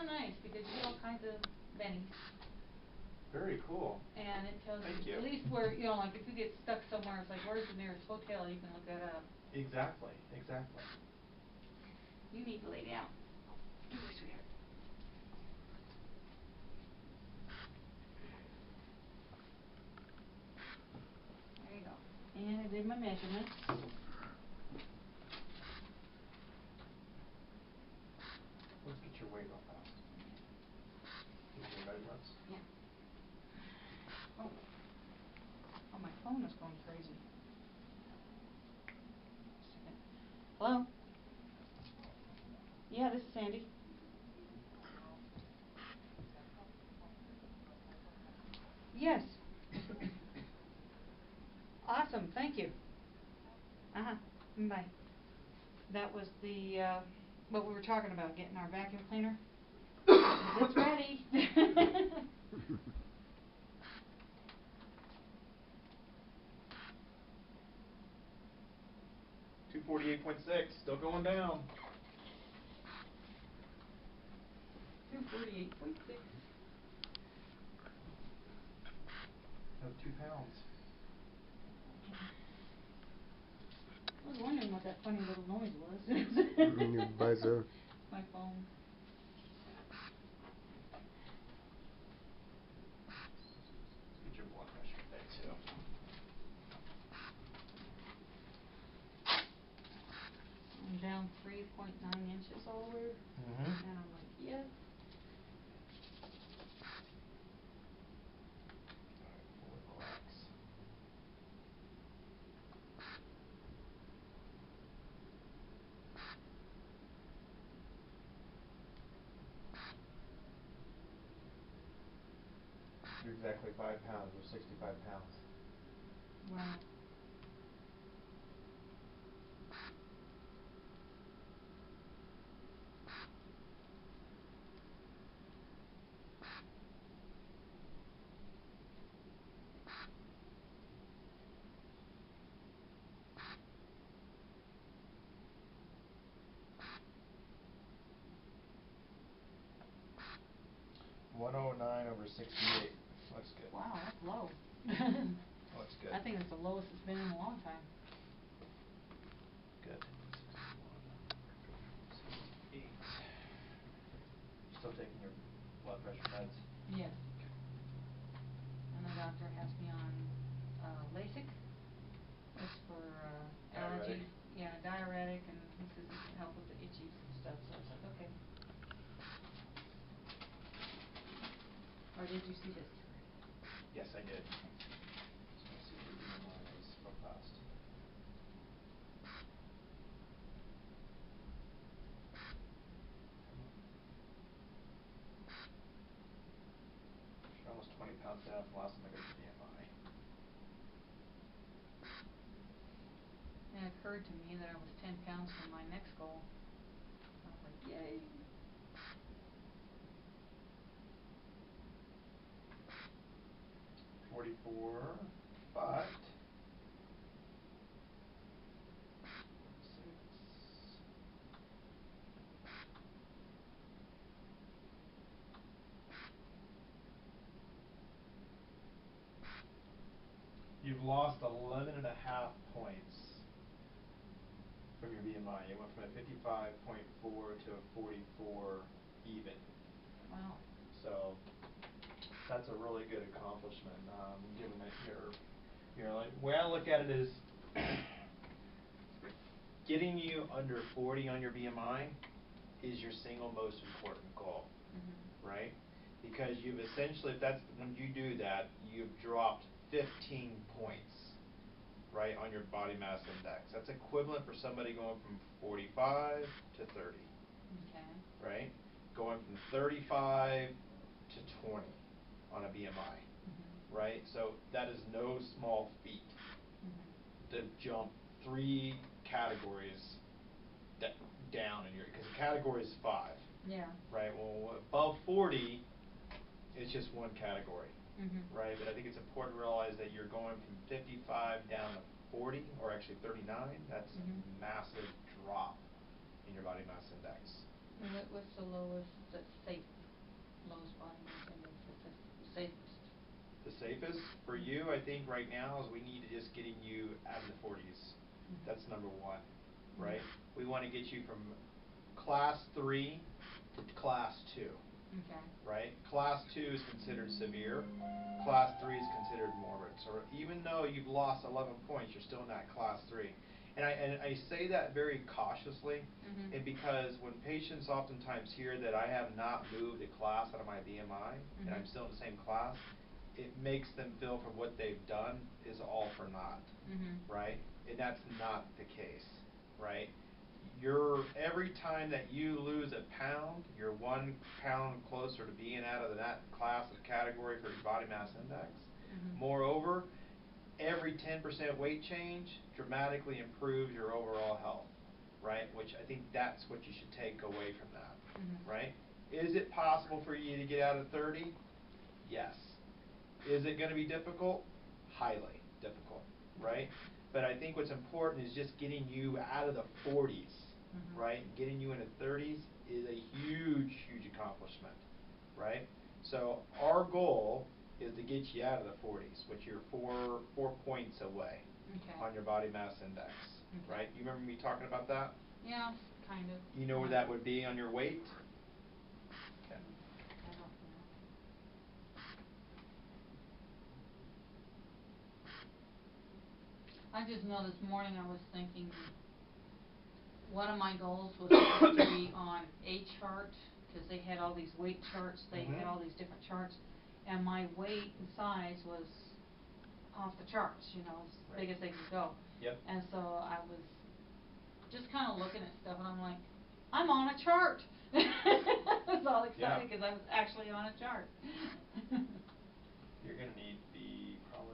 nice because you get all kinds of bennies. Very cool. And it tells Thank you you. at least where, you know, like if you get stuck somewhere, it's like, where's the nearest hotel? You can look that up. Exactly, exactly. You need to lay down. Come here, sweetheart. There you go. And I did my measurements. Let's get your weight real fast. Get your measurements. Yeah. Oh. Oh, my phone is going crazy. Hello? Yeah, this is Sandy. Yes. Awesome, thank you. Bye. That was the, what we were talking about, getting our vacuum cleaner. It's ready. 248.6, still going down. 248.6. That's 2 pounds. I was wondering what that funny little noise was. Your buzzer. My phone. Let's get your blood pressure today too. I'm down 3.9 inches all over. And I'm like, yeah. Relax. You're exactly 5 pounds, or 65 pounds. Wow. (109/68). Looks good. Wow, that's low. Looks good. I think it's the lowest it's been in a long time. Good. 8. Still taking your blood pressure meds? Yes. And the doctor has me on LASIK. It's for allergy. Diuretic. Yeah, diuretic, and he says it can help with the itchies and stuff. So I was like, okay. Or did you see this? Yes, I did. So let's see if your BMI is real fast. You're almost 20 pounds down from last time I got your BMI. And it occurred to me that I was 10 pounds from my next goal. I was like, yay. (44, 5). 6. You've lost 11.5 points from your BMI. You went from a 55.4 to a 44 even. Wow. So that's a really good accomplishment, given that you're like, the way I look at it is getting you under 40 on your BMI is your single most important goal, right? Because you've essentially, when you do that, you've dropped 15 points, right, on your body mass index. That's equivalent for somebody going from 45 to 30. Okay. Right? Going from 35 to 20 on a BMI. Right? So that is no small feat to jump 3 categories down in your, because the category is 5. Yeah. Right? Well, above 40, it's just 1 category. Right? But I think it's important to realize that you're going from 55 down to 40, or actually 39. That's a massive drop in your body mass index. And what's the lowest that's safe safest for you, I think, right now, is we need to just getting you out of the 40s. That's number one, right? We want to get you from class 3 to class 2. Okay. Right? Class 2 is considered severe. Class 3 is considered moderate. So even though you've lost 11 points, you're still in that class 3. And I say that very cautiously, and because when patients oftentimes hear that I have not moved a class out of my BMI, and I'm still in the same class, it makes them feel for what they've done is all for naught, right? And that's not the case, right? Every time that you lose a pound, you're 1 pound closer to being out of that class of category for your body mass index. Moreover, every 10% weight change dramatically improves your overall health, right? Which I think that's what you should take away from that, right? Is it possible for you to get out of 30? Yes. Is it going to be difficult? Highly difficult, right? But I think what's important is just getting you out of the 40s, right? Getting you into 30s is a huge, huge accomplishment, right? So our goal is to get you out of the 40s, which you're four points away on your body mass index, right? You remember me talking about that? Yeah, kind of. You know where that would be on your weight? Okay. I don't know. I just know this morning I was thinking one of my goals was supposed to be on a chart, because they had all these weight charts, they had all these different charts, and my weight and size was off the charts, you know, as big as they could go. Yep. And so I was just kind of looking at stuff, and I'm like, I'm on a chart. I was all excited because I was actually on a chart. You're going to need the probably.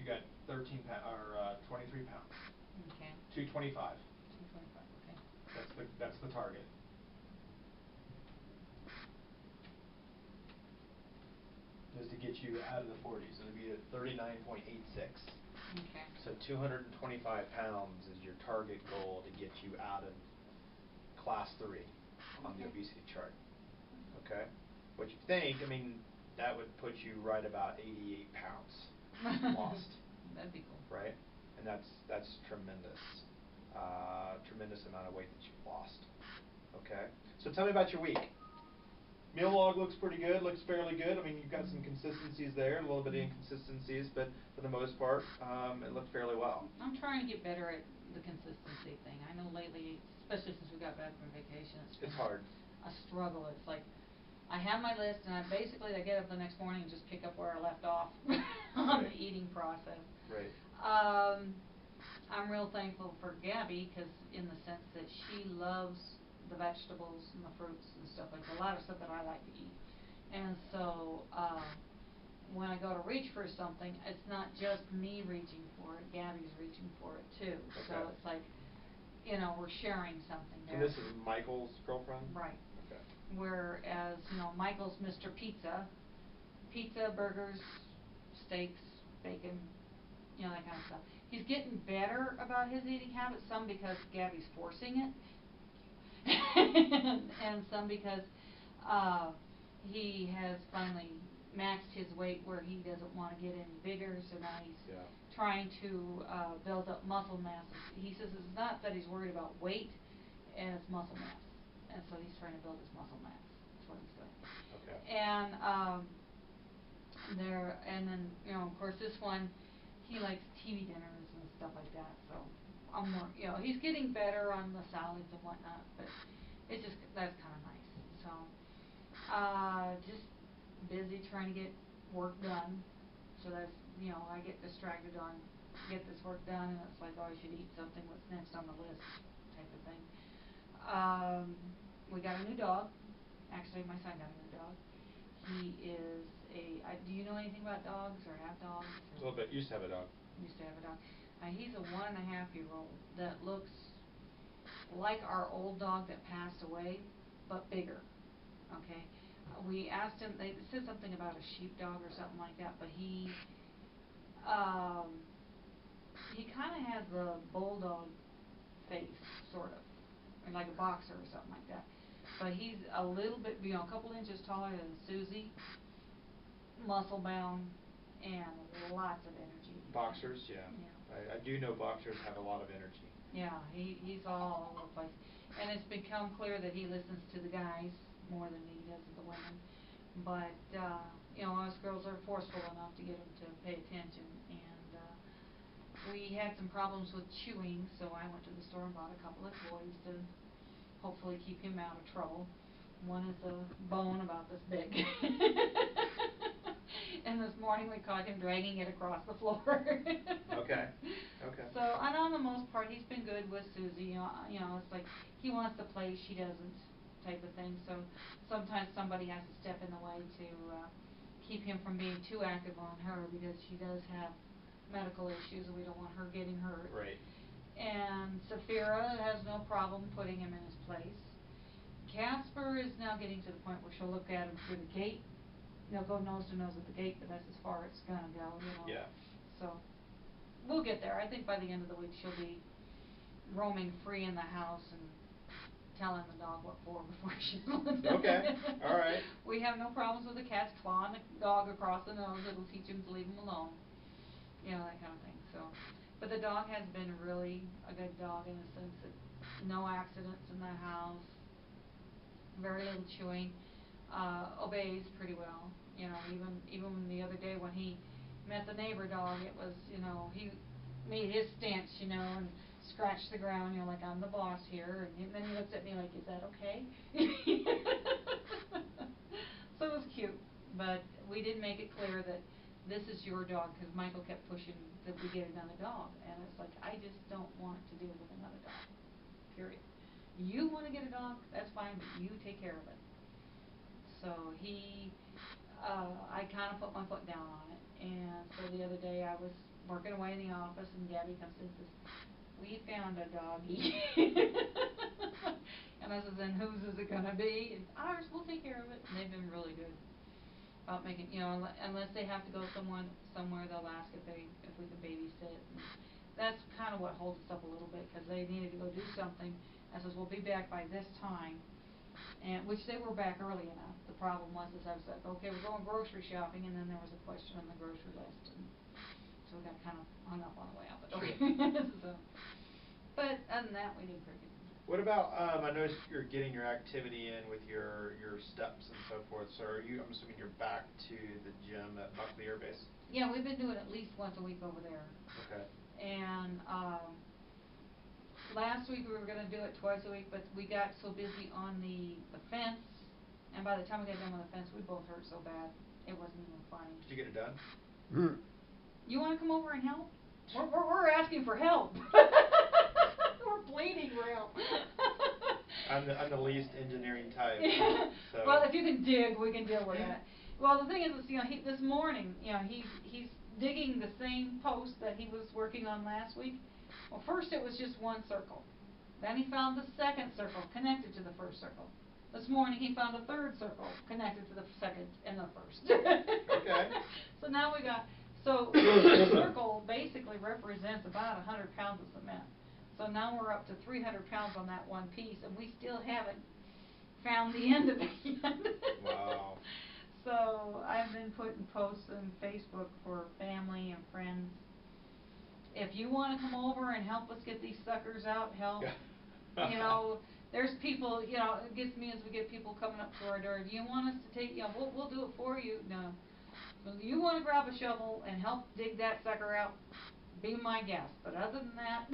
You got 13 or 23 pounds. Okay. 225. 225. Okay. That's the target. Is to get you out of the 40s. It'll be at 39.86. Okay. So 225 pounds is your target goal to get you out of class 3 on the obesity chart. Okay? What you think, I mean, that would put you right about 88 pounds lost. That'd be cool. Right? And that's tremendous. Tremendous amount of weight that you've lost. Okay? So tell me about your week. Meal log looks pretty good, looks fairly good. I mean, you've got some consistencies there, a little bit of inconsistencies, but for the most part, it looked fairly well. I'm trying to get better at the consistency thing. I know lately, especially since we got back from vacation, It's hard. A struggle. It's like I have my list, and I get up the next morning and just pick up where I left off on the eating process. Right. I'm real thankful for Gabby, because in the sense that she loves the vegetables and the fruits and stuff like that, a lot of stuff that I like to eat. And so when I go to reach for something, it's not just me reaching for it, Gabby's reaching for it too. Okay. So it's like, you know, we're sharing something So there. this is Michael's girlfriend? Right. Okay. Whereas, you know, Michael's Mr. Pizza, burgers, steaks, bacon, you know, that kind of stuff. He's getting better about his eating habits, some because Gabby's forcing it, and some because he has finally maxed his weight where he doesn't want to get any bigger, so now he's trying to build up muscle mass. He says it's not that he's worried about weight, as muscle mass, and so he's trying to build his muscle mass. That's what he's doing. Okay. And then, you know, of course, this one, he likes TV dinners and stuff like that, so I'm more, you know, he's getting better on the salads and whatnot, but it's just, that's kind of nice. So, just busy trying to get work done, so that's, you know, I get distracted on, get this work done, and it's like, oh, I should eat something, what's next on the list, type of thing. We got a new dog. Actually, my son got a new dog. He is do you know anything about dogs or have dogs? A little bit. Used to have a dog. Used to have a dog. He's a 1.5-year-old that looks like our old dog that passed away, but bigger. Okay. We asked him. They said something about a sheepdog or something like that, but he kind of has the bulldog face, sort of, or like a boxer or something like that. But he's a little bit, a couple inches taller than Susie, muscle bound, and lots of energy. Boxers, yeah. Yeah. I do know boxers have a lot of energy. Yeah, he's all over the place. And it's become clear that he listens to the guys more than he does the women. But, us girls are forceful enough to get him to pay attention. And we had some problems with chewing, so I went to the store and bought a couple of toys to hopefully keep him out of trouble. One is a bone about this big. And this morning we caught him dragging it across the floor. Okay. So, and on the most part, he's been good with Susie. It's like he wants to play, she doesn't, type of thing. So sometimes somebody has to step in the way to keep him from being too active on her, because she does have medical issues and we don't want her getting hurt. Right. And Saphira has no problem putting him in his place. Casper is now getting to the point where she'll look at him through the gate. Go nose to nose at the gate, but that's as far as it's gonna go, Yeah. So we'll get there. I think by the end of the week she'll be roaming free in the house and telling the dog what for before she goes. Okay. All right. We have no problems with the cat's clawing the dog across the nose. It'll teach him to leave him alone. That kind of thing. So, but the dog has been really a good dog in the sense that no accidents in the house, very little chewing, obeys pretty well. Even the other day when he met the neighbor dog, it was, he made his stance, and scratched the ground, like, I'm the boss here, and then he looks at me like, is that okay? So it was cute, but we did make it clear that this is your dog, because Michael kept pushing that we get another dog, and it's like, I just don't want to deal with another dog, period. You want to get a dog, that's fine, but you take care of it. So I kind of put my foot down on it, and so the other day I was working away in the office, and Gabby comes in and says, we found a doggy. And I says, and whose is it going to be? It's ours, we'll take care of it. And they've been really good about making, unless they have to go somewhere, they'll ask if we can babysit. And that's kind of what holds us up a little bit, because they needed to go do something. I says, we'll be back by this time. And which they were back early enough. The problem was I was like, okay, we're going grocery shopping, and then there was a question on the grocery list, and so we got kind of hung up on the way out. But okay. But other than that, we did pretty good. What about, I noticed you're getting your activity in with your steps and so forth, so I'm assuming you're back to the gym at Buckley Air Base? Yeah, we've been doing at least once a week over there. Okay. And last week we were going to do it twice a week, but we got so busy on the fence, and by the time we got done with the fence, we both hurt so bad, it wasn't even funny. Did you get it done? You want to come over and help? We're asking for help. We're pleading for help. I'm the least engineering type. So. Well, if you can dig, we can deal with that. Well, the thing is, this morning, he's digging the same post that he was working on last week. Well, first it was just one circle. Then he found the second circle connected to the first circle. This morning he found a third circle connected to the second and the first. Okay. So now the circle basically represents about 100 pounds of cement. So now we're up to 300 pounds on that one piece, and we still haven't found the end of it yet. Wow. So I've been putting posts on Facebook for family and friends. If you want to come over and help us get these suckers out, help. There's people, it gets me as we get people coming up to our door. Do you want us to take, we'll do it for you. No. So you want to grab a shovel and help dig that sucker out, be my guest. But other than that.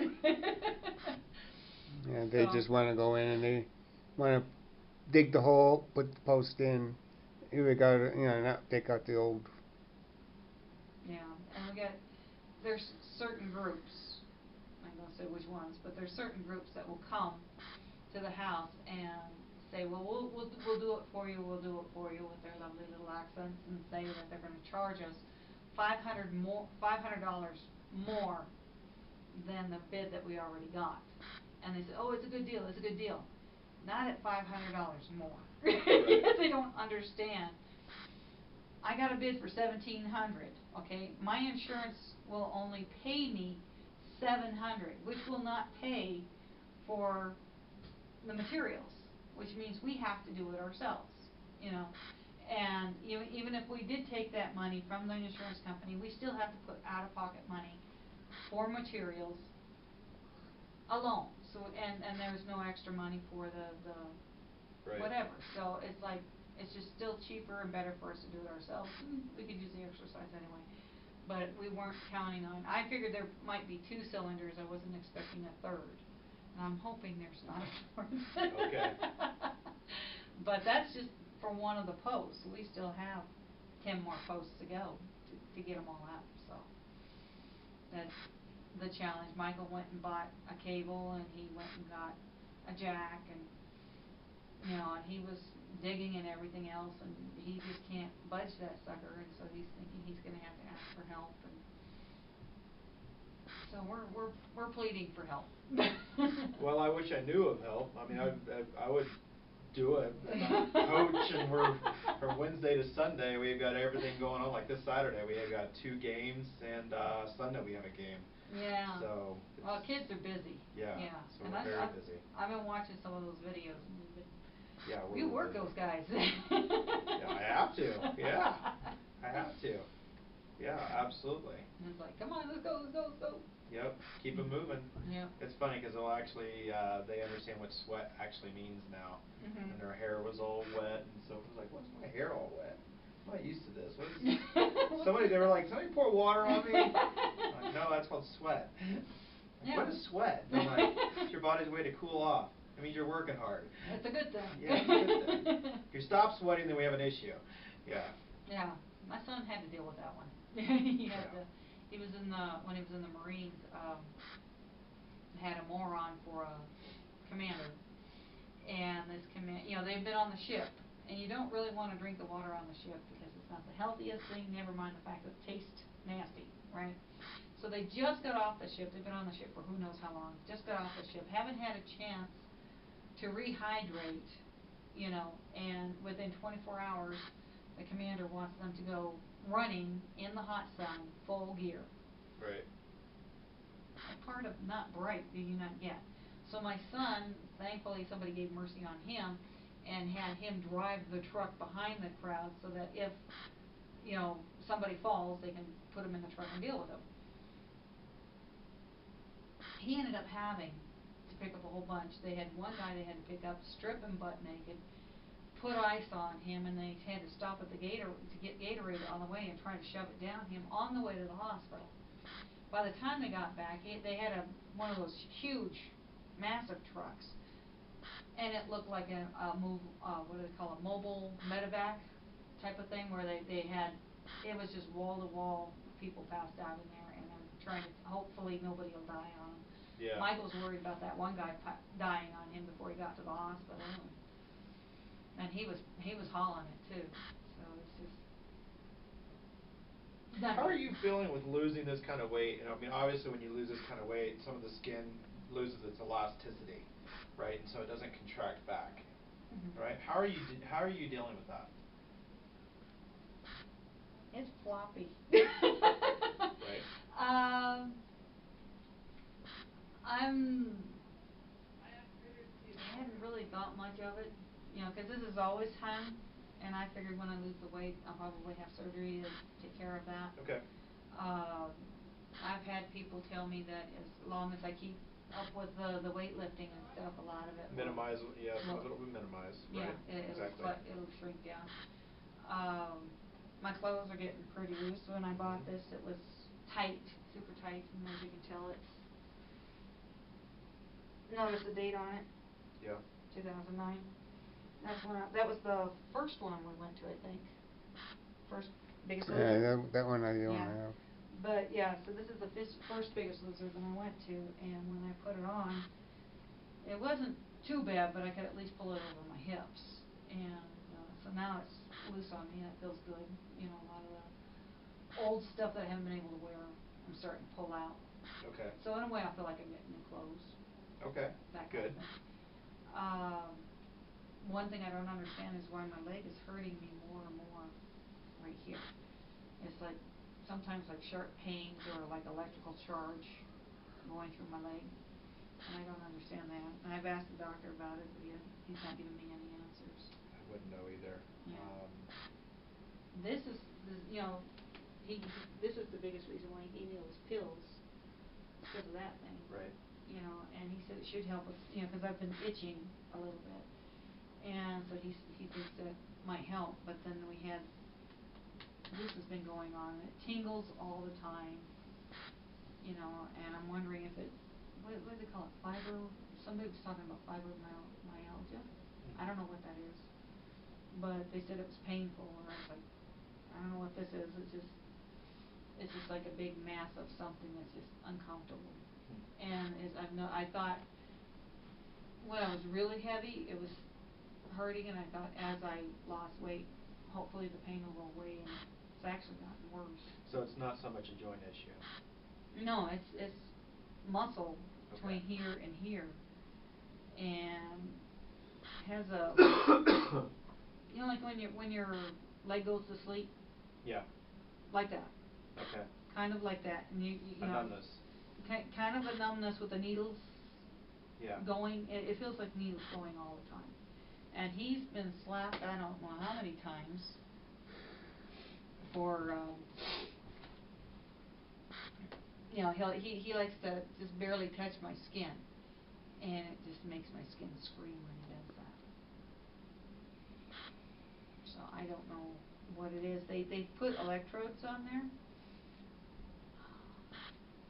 Yeah, they just want to go in and they want to dig the hole, put the post in. Here we got, take out the old. Yeah, and there's certain groups, I'm going to say which ones, but there's certain groups that will come to the house and say, well, we'll do it for you, with their lovely little accents, and say that they're gonna charge us $500 more than the bid that we already got. And they say, oh, it's a good deal, Not at $500 more. They don't understand. I got a bid for $1,700, okay? My insurance will only pay me $700, which will not pay for the materials, which means we have to do it ourselves, you know. And even if we did take that money from the insurance company, we still have to put out-of-pocket money for materials alone. So and there's no extra money for the right. whatever. So it's like it's just still cheaper and better for us to do it ourselves. And we could use the exercise anyway. But we weren't counting on. I figured there might be 2 cylinders. I wasn't expecting a third. And I'm hoping there's not a fourth. Okay. But that's just for one of the posts. We still have 10 more posts to go to get them all out. So that's the challenge. Michael went and bought a cable, and he went and got a jack, and and he was digging and everything else, and he just can't budge that sucker, and so he's thinking he's going to have to ask for help, and so we're pleading for help. Well, I wish I knew of help. I mean, I would do it. I'm a coach, and we're from Wednesday to Sunday. We've got everything going on. Like this Saturday, we have got 2 games, and Sunday we have a game. Yeah. So. Well, kids are busy. Yeah. Yeah. So and we're very busy. I've been watching some of those videos. And yeah. You work those guys. Yeah, I have to. Yeah. I have to. Yeah, absolutely. And it's like, come on, let's go. Yep, keep them moving. Yep. It's funny because they'll actually, they understand what sweat actually means now. Mm-hmm. And their hair was all wet, and so it was like, what's my hair all wet? I'm not used to this. What is this? They were like, somebody pour water on me? I'm like, no, that's called sweat. Like, Yeah. what is sweat? And I'm like, it's your body's way to cool off. It means you're working hard. It's a good thing. Yeah, it's a good thing. If you stop sweating, then we have an issue. Yeah. Yeah, my son had to deal with that one. He had Yeah. He was in the when he was in the Marines. Had a moron for a commander, and this they've been on the ship, and you don't really want to drink the water on the ship because it's not the healthiest thing. Never mind the fact that it tastes nasty, right? So they just got off the ship. They've been on the ship for who knows how long. Just got off the ship. Haven't had a chance to rehydrate, and within 24 hours, the commander wants them to go running in the hot sun, full gear. Right. What part of not bright do you not get? So my son, thankfully somebody gave mercy on him and had him drive the truck behind the crowd so that if, somebody falls, they can put him in the truck and deal with him. He ended up having to pick up a whole bunch. They had one guy they had to pick up, strip him butt naked, put ice on him, and they had to stop at the to get Gatorade on the way and try to shove it down him on the way to the hospital. By the time they got back, they had one of those huge, massive trucks, and it looked like what do they call it, mobile medevac type of thing, where it was just wall to wall, people passed out in there, and they're trying to, hopefully nobody will die on them. Yeah. Michael's worried about that one guy dying on him before he got to the hospital, and he was hauling it too, so it's just. How are you feeling with losing this kind of weight? I mean, obviously when you lose this kind of weight, some of the skin loses its elasticity, right? And so it doesn't contract back, right? How are you dealing with that? It's floppy. Right. I hadn't really thought much of it, because this is always hung. And I figured when I lose the weight, I'll probably have surgery to take care of that. Okay. I've had people tell me that as long as I keep up with the weightlifting and stuff, a lot of it Minimize, some of it will be minimized, right? Yeah, exactly. it'll shrink down. My clothes are getting pretty loose. When I bought this, it was tight, super tight, and as you can tell, notice the date on it. Yeah. 2009. That was the first one we went to, I think. First biggest loser. Yeah, that one I don't have. But yeah, so this is the first biggest loser that I went to, and when I put it on, it wasn't too bad, but I could at least pull it over my hips. And so now it's loose on me and it feels good. You know, a lot of the old stuff that I haven't been able to wear, I'm starting to pull out. Okay. So in a way I feel like I'm getting new clothes. Okay, That good. kind of thing. One thing I don't understand is why my leg is hurting me more and more right here. It's like sometimes like sharp pains or like electrical charge going through my leg, and I don't understand that. And I've asked the doctor about it, but he's not giving me any answers. I wouldn't know either. Yeah. This is this is the biggest reason why he gave me those pills, because of that thing. Right. You know, and he said it should help with, you know, because I've been itching a little bit, and so he thinks that might help. But then this has been going on. It tingles all the time, you know, and I'm wondering if what do they call it? Somebody was talking about fibromyalgia. I don't know what that is, but they said it was painful, and I was like, I don't know what this is. It's just like a big mass of something that's just uncomfortable. And I thought when I was really heavy, it was hurting, and I thought as I lost weight, hopefully the pain will go away, and it's actually gotten worse. So it's not so much a joint issue. No, it's muscle between Okay. here and here, and has a you know, like when your leg goes to sleep. Yeah. Like that. Okay. Kind of like that, and you A know. numbness. Kind of a numbness with the needles. Yeah. Going. It feels like needles going all the time, and he's been slapped I don't know how many times for you know, he likes to just barely touch my skin, and it just makes my skin scream when he does that. So I don't know what it is. They put electrodes on there.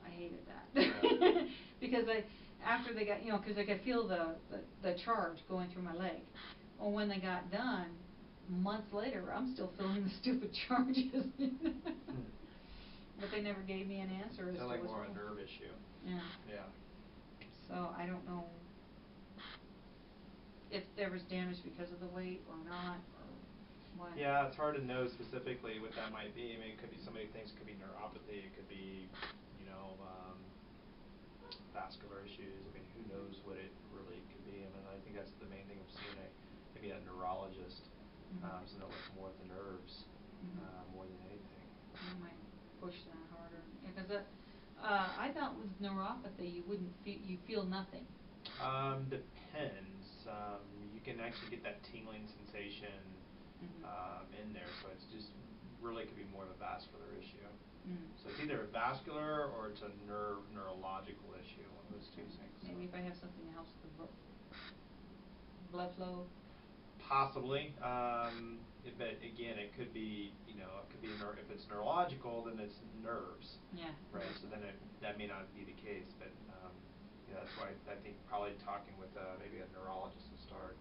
I hated that. Because after they got, you know, because I could feel the charge going through my leg. Well, when they got done, months later, I'm still feeling the stupid charges. But they never gave me an answer as to Sounds like what's more wrong. a nerve issue. Yeah. Yeah. So I don't know if there was damage because of the weight or not, or what. Yeah, it's hard to know specifically what that might be. I mean, it could be so many things. It could be neuropathy. It could be, you know, vascular issues. I mean, who knows what it really could be. I mean, I think that's the main thing of seeing maybe a neurologist, so know what's more with the nerves, more than anything. I might push that harder, because I thought with neuropathy you feel nothing. Depends. You can actually get that tingling sensation in there, so it's just really could be more of a vascular issue. So it's either a vascular or it's a neurological issue, one of those two things. Maybe if I have something that helps the blood flow. Possibly. But again, it could be, you know, it could be if it's neurological, then it's nerves. Yeah. Right. So then that may not be the case, but yeah, that's why I think probably talking with maybe a neurologist to start.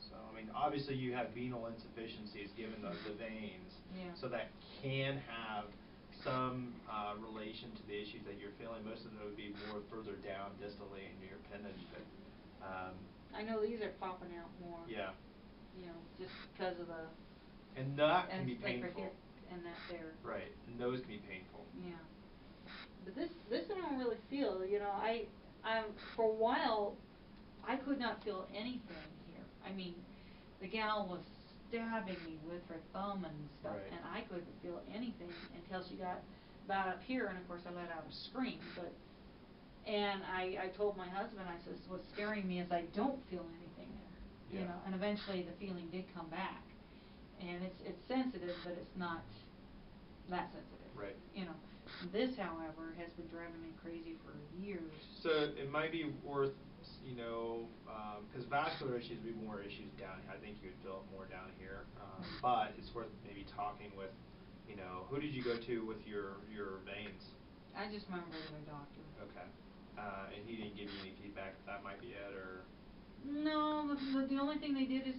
So I mean, obviously you have venal insufficiencies given the veins, so that can have some relation to the issues that you're feeling. Most of them would be more further down distally in your appendage, but I know these are popping out more. Yeah. You know, just because of the. And that can be like painful. Right here, and that there. Right, and those can be painful. Yeah. But this I don't really feel. You know, I for a while I could not feel anything here. I mean, the gal was stabbing me with her thumb and stuff, and I couldn't feel anything until she got about up here, and of course I let out a scream. And I told my husband, I says, what's scaring me is I don't feel anything there. You know, and eventually the feeling did come back, and it's sensitive, but it's not that sensitive. Right. You know, this, however, has been driving me crazy for years. So it might be worth, you know, because vascular issues would be more issues down here. I think you would feel it more down here, but it's worth maybe talking with, you know, who did you go to with your veins? I just went over to my doctor. Okay. And he didn't give you any feedback that might be it, or? No, the only thing they did is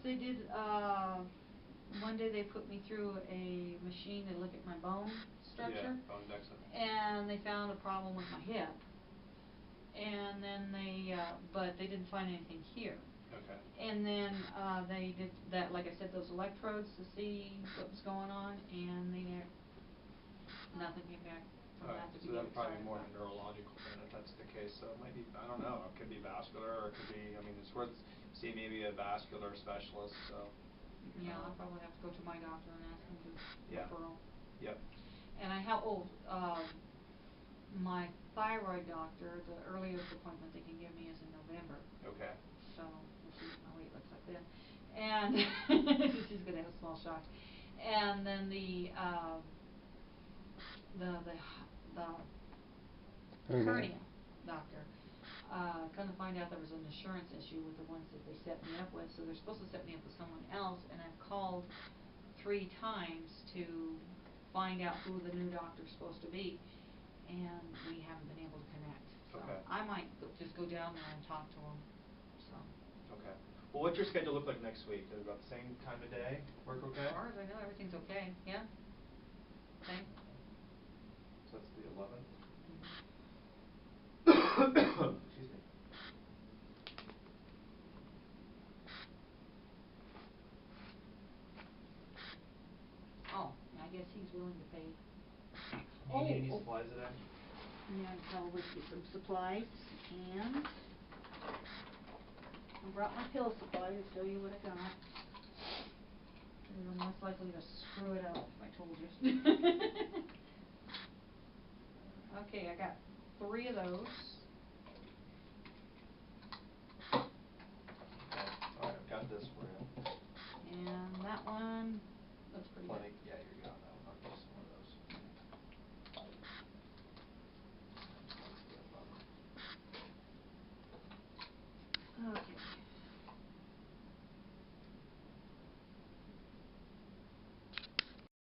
one day they put me through a machine to look at my bone structure. Yeah, bone density. And they found a problem with my hip. And then but they didn't find anything here. Okay. And then, they did that, like I said, those electrodes to see what was going on, and nothing came back from that to So be that's probably excited more about. of a neurological thing if that's the case, so it might be, I don't know, it could be vascular, or it could be, I mean, it's worth seeing maybe a vascular specialist, so. Yeah, I'll probably have to go to my doctor and ask him to Yeah. referral. Yep. And my thyroid doctor, the earliest appointment they can give me is in November. Okay. So, we'll see what my weight looks like then. And she's gonna have a small shock. And then the hernia doctor, come to find out there was an insurance issue with the ones that they set me up with, so they're supposed to set me up with someone else, and I've called 3 times to find out who the new doctor's supposed to be, and we haven't been able to connect. So Okay. I might just go down there and talk to him, so. Okay. Well, what's your schedule look like next week? Is it about the same time of day? Work okay? As far as I know, everything's okay, yeah. Same. So that's the 11th? Mm-hmm. Excuse me. Oh, I guess he's willing to pay. Do you need any supplies today? Yeah, I'll probably get some supplies, and I brought my pill supply to show you what I got. You're most likely to screw it up if I told you. Okay, I got 3 of those. Okay. Alright, I've got this for you. And that one